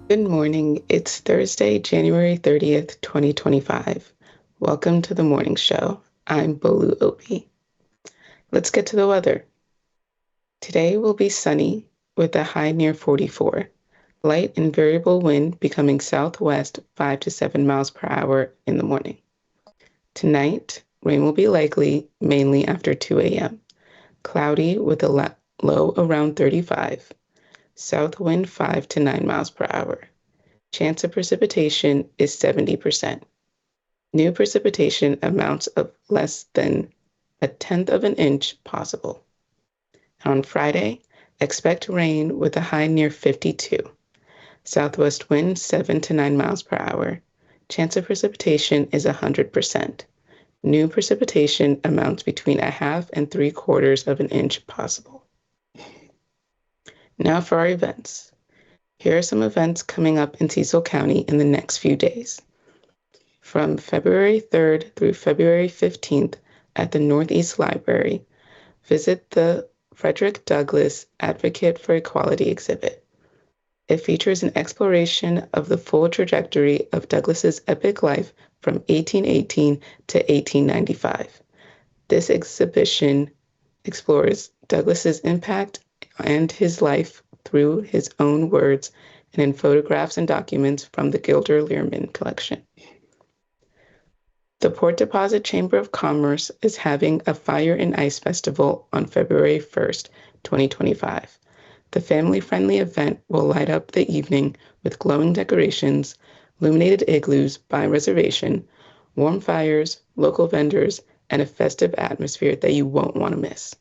Good morning. It's Thursday, January 30th, 2025. Welcome to the morning show. I'm Bolu Opie. Let's get to the weather. Today will be sunny with a high near 44. Light and variable wind becoming southwest 5 to 7 miles per hour in the morning. Tonight, rain will be likely mainly after 2 a.m. Cloudy with a low around 35. South wind 5 to 9 miles per hour. Chance of precipitation is 70%. New precipitation amounts of less than a tenth of an inch possible. On Friday, expect rain with a high near 52. Southwest wind 7 to 9 miles per hour. Chance of precipitation is 100%. New precipitation amounts between a half and 3/4 of an inch possible. Now for our events. Here are some events coming up in Cecil County in the next few days. From February 3rd through February 15th at the Northeast Library, visit the Frederick Douglass Advocate for Equality exhibit. It features an exploration of the full trajectory of Douglass's epic life from 1818 to 1895. This exhibition explores Douglass's impact and his life through his own words and in photographs and documents from the Gilder Lehrman collection. The Port Deposit Chamber of Commerce is having a Fire and Ice Festival on February 1st, 2025. The family-friendly event will light up the evening with glowing decorations, illuminated igloos by reservation, warm fires, local vendors, and a festive atmosphere that you won't want to miss.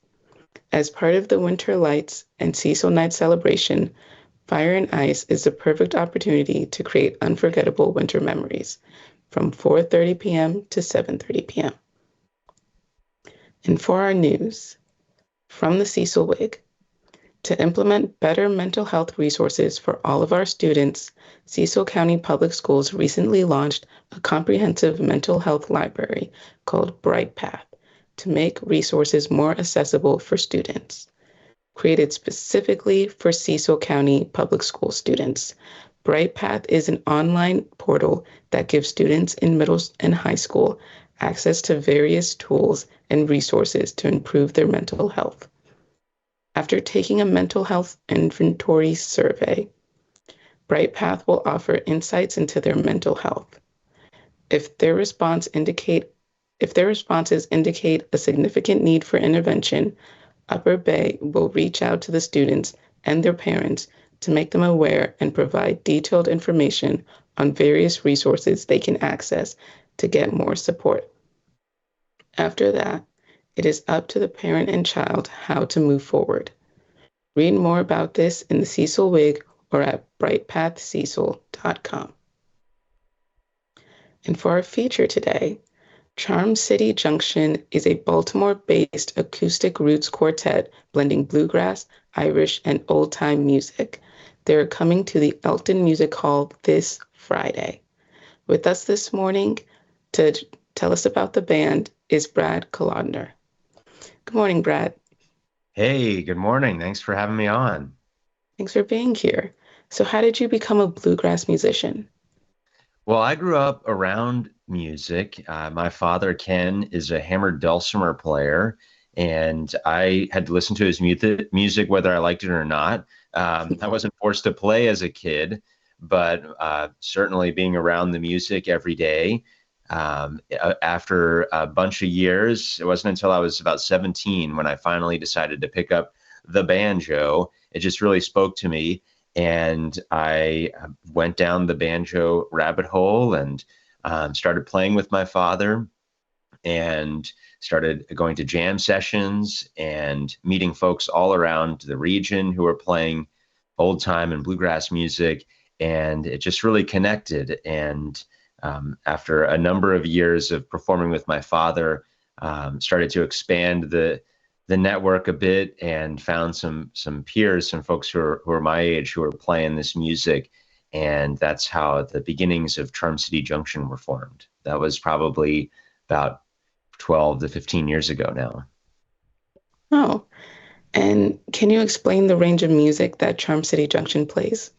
As part of the Winter Lights and Cecil Night celebration, Fire and Ice is the perfect opportunity to create unforgettable winter memories from 4:30 p.m. to 7:30 p.m. And for our news, from the Cecil Wig, to implement better mental health resources for all of our students, Cecil County Public Schools recently launched a comprehensive mental health library called Bright Path to make resources more accessible for students. Created specifically for Cecil County Public School students, Bright Path is an online portal that gives students in middle and high school access to various tools and resources to improve their mental health. After taking a mental health inventory survey, Bright Path will offer insights into their mental health. If their responses indicate a significant need for intervention, Upper Bay will reach out to the students and their parents to make them aware and provide detailed information on various resources they can access to get more support. After that, it is up to the parent and child how to move forward. Read more about this in the Cecil Wig or at brightpathcecil.com. And for our feature today, Charm City Junction is a Baltimore-based acoustic roots quartet blending bluegrass, Irish, and old-time music. They're coming to the Elkton Music Hall this Friday. With us this morning to tell us about the band is Brad Kolodner. Good morning, Brad. Hey, good morning. Thanks for having me on. Thanks for being here. So how did you become a bluegrass musician? Well, I grew up around music. My father, Ken, is a hammered dulcimer player, and I had to listen to his music whether I liked it or not. I wasn't forced to play as a kid, but certainly being around the music every day. After a bunch of years, it wasn't until I was about 17 when I finally decided to pick up the banjo. It just really spoke to me. And I went down the banjo rabbit hole and started playing with my father and started going to jam sessions and meeting folks all around the region who were playing old time and bluegrass music. And it just really connected. And after a number of years of performing with my father, started to expand the network a bit and found some peers, some folks who are my age who are playing this music. And that's how the beginnings of Charm City Junction were formed. That was probably about 12 to 15 years ago now. Oh, and can you explain the range of music that Charm City Junction plays?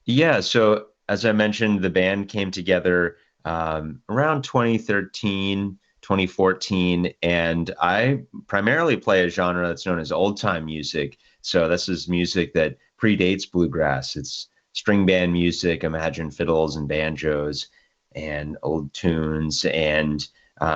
Yeah, so as I mentioned, the band came together around 2013, 2014, and I primarily play a genre that's known as old time music. So this is music that predates bluegrass. It's string band music, imagine fiddles and banjos and old tunes. And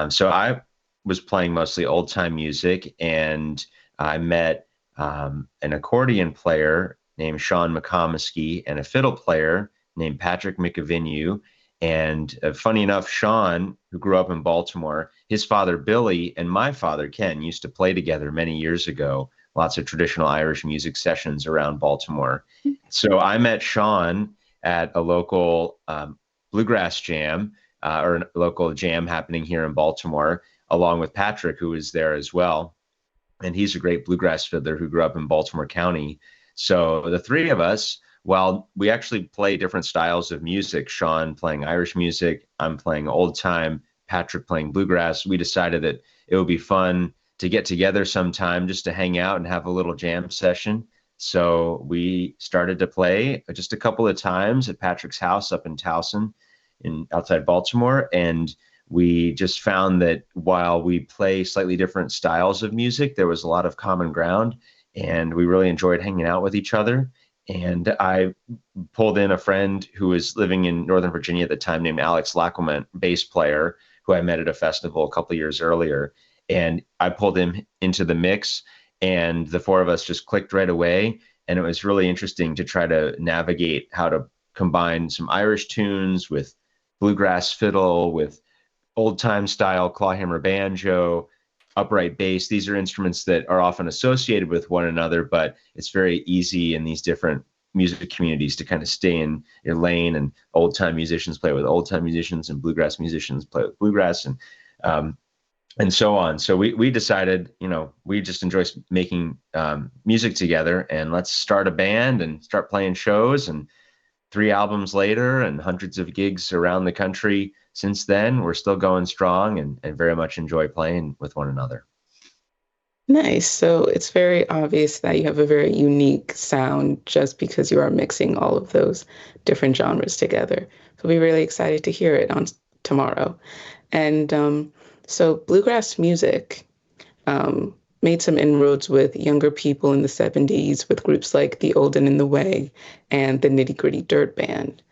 so I was playing mostly old time music, and I met an accordion player named Sean McComiskey and a fiddle player named Patrick McAvinue. And funny enough, Sean, who grew up in Baltimore, his father Billy and my father Ken used to play together many years ago. Lots of traditional Irish music sessions around Baltimore. So I met Sean at a local bluegrass jam or a local jam happening here in Baltimore, along with Patrick, who was there as well. And he's a great bluegrass fiddler who grew up in Baltimore County. So the three of us, while we actually play different styles of music, Sean playing Irish music, I'm playing old time, Patrick playing bluegrass, we decided that it would be fun to get together sometime just to hang out and have a little jam session. So we started to play just a couple of times at Patrick's house up in Towson in outside Baltimore. And we just found that while we play slightly different styles of music, there was a lot of common ground, and we really enjoyed hanging out with each other. And I pulled in a friend who was living in Northern Virginia at the time named Alex Lacquement, bass player, who I met at a festival a couple of years earlier. And I pulled him into the mix, and the four of us just clicked right away. And it was really interesting to try to navigate how to combine some Irish tunes with bluegrass fiddle, with old time style clawhammer banjo, upright bass. These are instruments that are often associated with one another, but it's very easy in these different music communities to kind of stay in your lane. And old time musicians play with old time musicians, and bluegrass musicians play with bluegrass, and so on. So we decided, we just enjoy making music together, and let's start a band and start playing shows. And 3 albums later and hundreds of gigs around the country since then, we're still going strong and very much enjoy playing with one another. Nice. So it's very obvious that you have a very unique sound just because you are mixing all of those different genres together. So we'll be really excited to hear it on tomorrow. And so bluegrass music made some inroads with younger people in the 70s with groups like the Old and in the Way and the Nitty Gritty Dirt Band.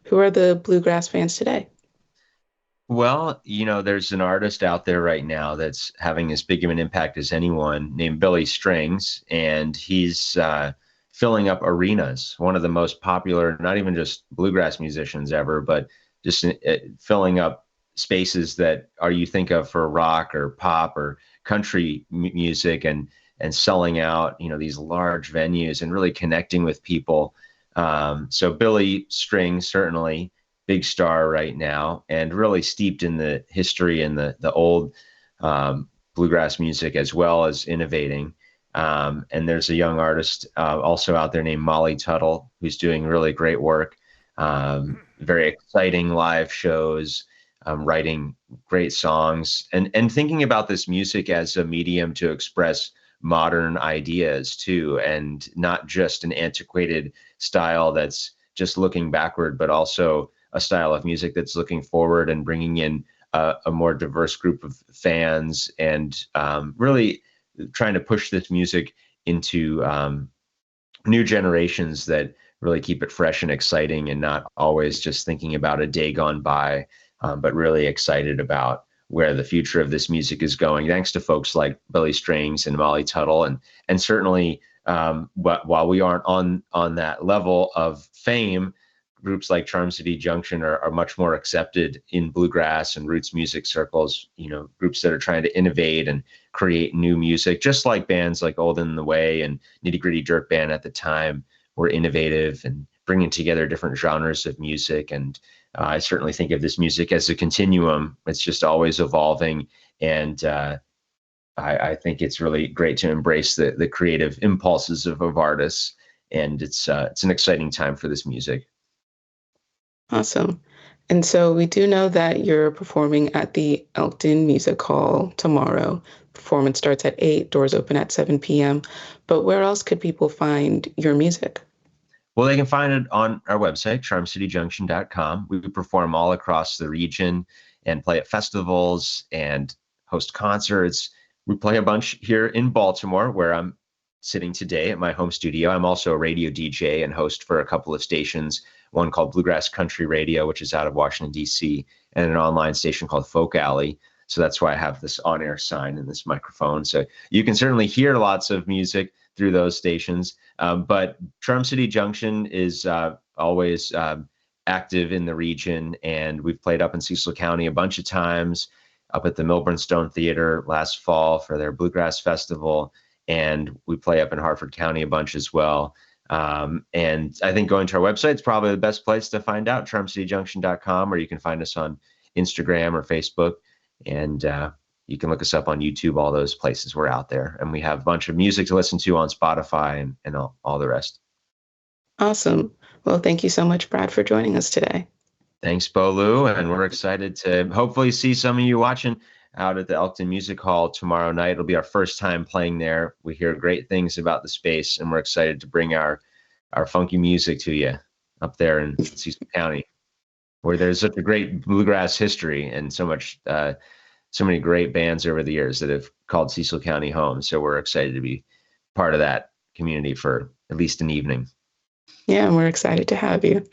Who are the bluegrass fans today? Well, there's an artist out there right now that's having as big of an impact as anyone named Billy Strings, and he's filling up arenas. One of the most popular, not even just bluegrass musicians ever, but just filling up spaces that are you think of for rock or pop or country music, and selling out, these large venues and really connecting with people. So Billy Strings certainly big star right now, and really steeped in the history and the old bluegrass music, as well as innovating. And there's a young artist also out there named Molly Tuttle, who's doing really great work, very exciting live shows, writing great songs, and thinking about this music as a medium to express modern ideas too, and not just an antiquated style that's just looking backward, but also a style of music that's looking forward and bringing in a more diverse group of fans, and really trying to push this music into new generations that really keep it fresh and exciting, and not always just thinking about a day gone by, but really excited about where the future of this music is going, thanks to folks like Billy Strings and Molly Tuttle. And certainly, but while we aren't on that level of fame, groups like Charm City Junction are much more accepted in bluegrass and roots music circles, groups that are trying to innovate and create new music, just like bands like Old and the Way and Nitty Gritty Dirt Band at the time were innovative and bringing together different genres of music. And I certainly think of this music as a continuum. It's just always evolving. And I think it's really great to embrace the creative impulses of artists. And it's an exciting time for this music. Awesome. And so we do know that you're performing at the Elkton Music Hall tomorrow. Performance starts at 8, doors open at 7 p.m. But where else could people find your music? Well, they can find it on our website, charmcityjunction.com. We perform all across the region and play at festivals and host concerts. We play a bunch here in Baltimore, where I'm sitting today at my home studio. I'm also a radio DJ and host for a couple of stations, one called Bluegrass Country Radio, which is out of Washington, D.C., and an online station called Folk Alley. So that's why I have this on-air sign and this microphone. So you can certainly hear lots of music through those stations. But Charm City Junction is always active in the region, and we've played up in Cecil County a bunch of times, up at the Milburn Stone Theater last fall for their Bluegrass Festival, and we play up in Hartford County a bunch as well. And I think going to our website is probably the best place to find out, charmcityjunction.com, or you can find us on Instagram or Facebook, and you can look us up on YouTube. All those places, we're out there, and we have a bunch of music to listen to on Spotify and all the rest. Awesome. Well, thank you so much, Brad, for joining us today. Thanks, Bolu, and we're excited to hopefully see some of you watching out at the Elkton Music Hall tomorrow night. It'll be our first time playing there. We hear great things about the space, and we're excited to bring our funky music to you up there in Cecil County, where there's such a great bluegrass history and so many great bands over the years that have called Cecil County home. So we're excited to be part of that community for at least an evening. Yeah, and we're excited to have you.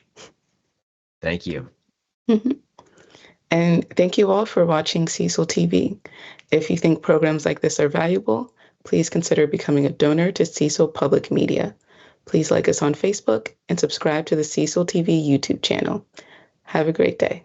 Thank you. Mm-hmm. And thank you all for watching Cecil TV. If you think programs like this are valuable, please consider becoming a donor to Cecil Public Media. Please like us on Facebook and subscribe to the Cecil TV YouTube channel. Have a great day.